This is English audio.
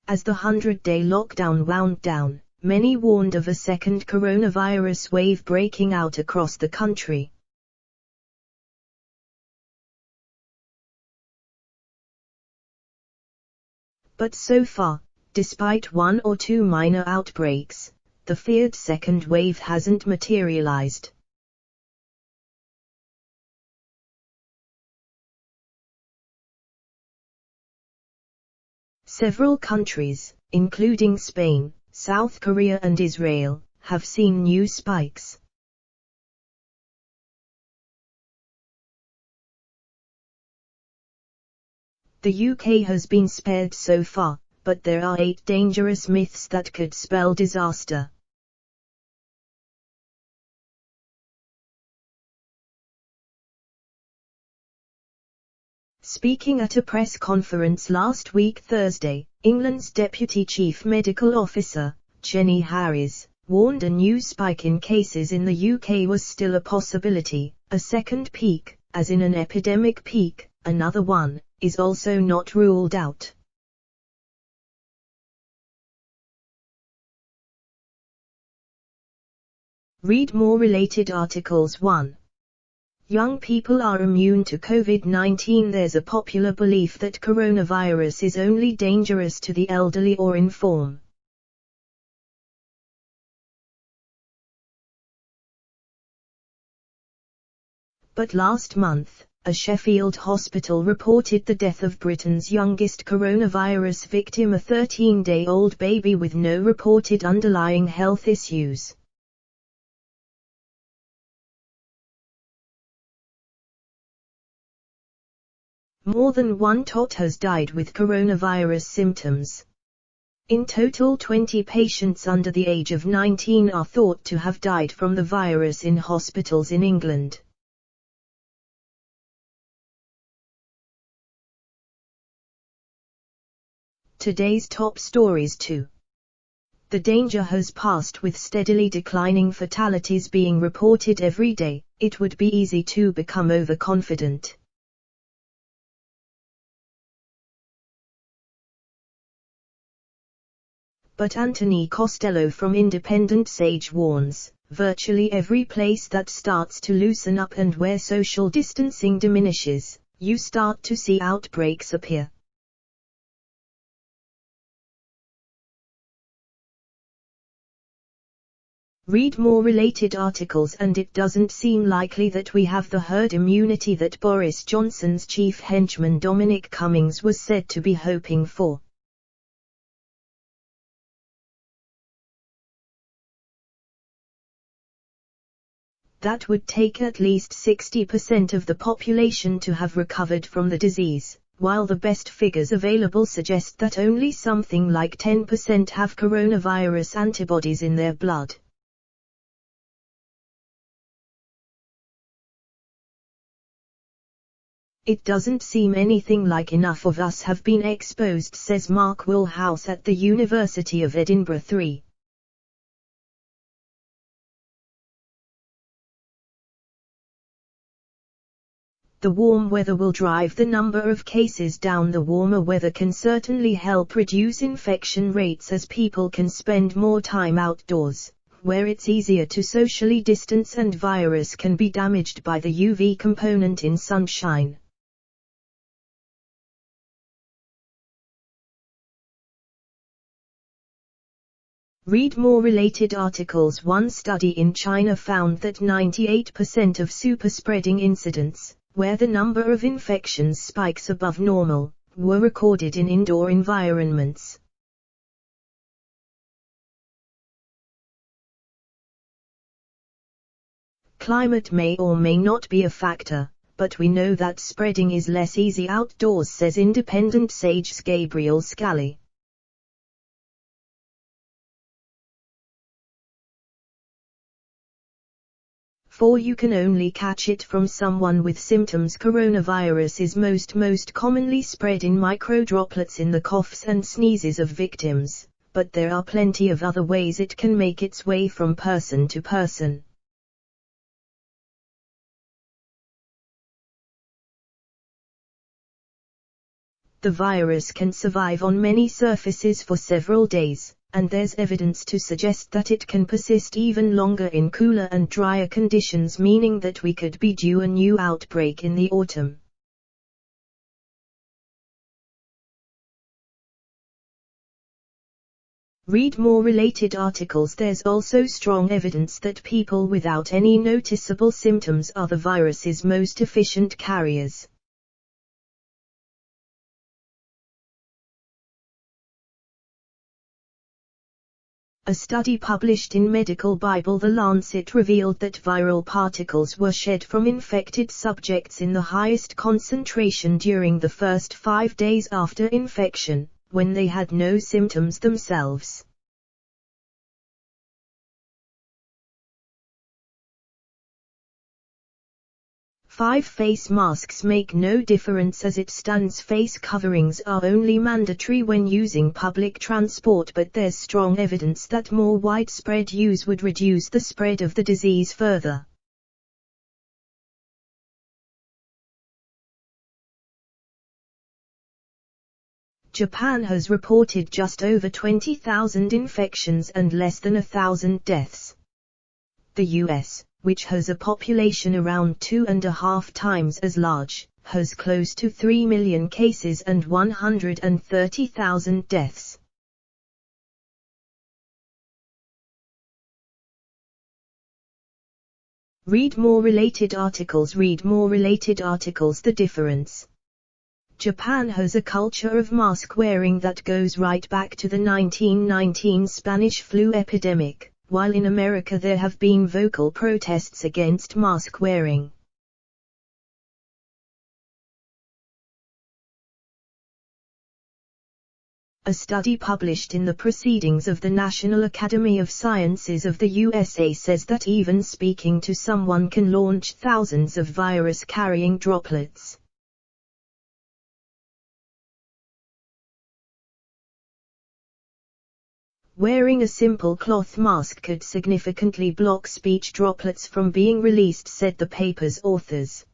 As the 100-day lockdown wound down, many warned of a second coronavirus wave breaking out across the country. But so far, despite one or two minor outbreaks, the feared second wave hasn't materialized. Several countries, including Spain, South Korea and Israel, have seen new spikes. The UK has been spared so far, but there are 8 dangerous myths that could spell disaster. Speaking at a press conference last week Thursday, England's Deputy Chief Medical Officer, Jenny Harries, warned a new spike in cases in the UK was still a possibility. A second peak, as in an epidemic peak, another one, is also not ruled out. Read more related articles. 1. Young people are immune to COVID-19. There's a popular belief that coronavirus is only dangerous to the elderly or infirm. But last month, a Sheffield hospital reported the death of Britain's youngest coronavirus victim, a 13-day-old baby with no reported underlying health issues. More than 1 tot has died with coronavirus symptoms. In total, 20 patients under the age of 19 are thought to have died from the virus in hospitals in England. Today's top stories. 2. The danger has passed. With steadily declining fatalities being reported every day, it would be easy to become overconfident. But Anthony Costello from Independent Sage warns, virtually every place that starts to loosen up and where social distancing diminishes, you start to see outbreaks appear. Read more related articles. And it doesn't seem likely that we have the herd immunity that Boris Johnson's chief henchman Dominic Cummings was said to be hoping for. That would take at least 60% of the population to have recovered from the disease, while the best figures available suggest that only something like 10% have coronavirus antibodies in their blood. It doesn't seem anything like enough of us have been exposed, says Mark Woolhouse at the University of Edinburgh. 3. The warm weather will drive the number of cases down. The warmer weather can certainly help reduce infection rates as people can spend more time outdoors, where it's easier to socially distance and virus can be damaged by the UV component in sunshine. Read more related articles. 1. Study in China found that 98% of super-spreading incidents, where the number of infections spikes above normal, were recorded in indoor environments. Climate may or may not be a factor, but we know that spreading is less easy outdoors, says Independent Sage's Gabriel. For you can only catch it from someone with symptoms. Coronavirus is most commonly spread in micro-droplets in the coughs and sneezes of victims, but there are plenty of other ways it can make its way from person to person. The virus can survive on many surfaces for several days, and there's evidence to suggest that it can persist even longer in cooler and drier conditions, meaning that we could be due a new outbreak in the autumn. Read more related articles. There's also strong evidence that people without any noticeable symptoms are the virus's most efficient carriers. A study published in Medical Bible The Lancet revealed that viral particles were shed from infected subjects in the highest concentration during the first 5 days after infection, when they had no symptoms themselves. Five face masks make no difference as it stands. Face coverings are only mandatory when using public transport, but there's strong evidence that more widespread use would reduce the spread of the disease further. Japan has reported just over 20,000 infections and less than 1,000 deaths. The US, which has a population around 2.5 times as large, has close to 3 million cases and 130,000 deaths. Read more related articles. Read more related articles. The difference. Japan has a culture of mask wearing that goes right back to the 1919 Spanish flu epidemic, while in America there have been vocal protests against mask wearing. A study published in the Proceedings of the National Academy of Sciences of the USA says that even speaking to someone can launch thousands of virus-carrying droplets. Wearing a simple cloth mask could significantly block speech droplets from being released, said the paper's authors.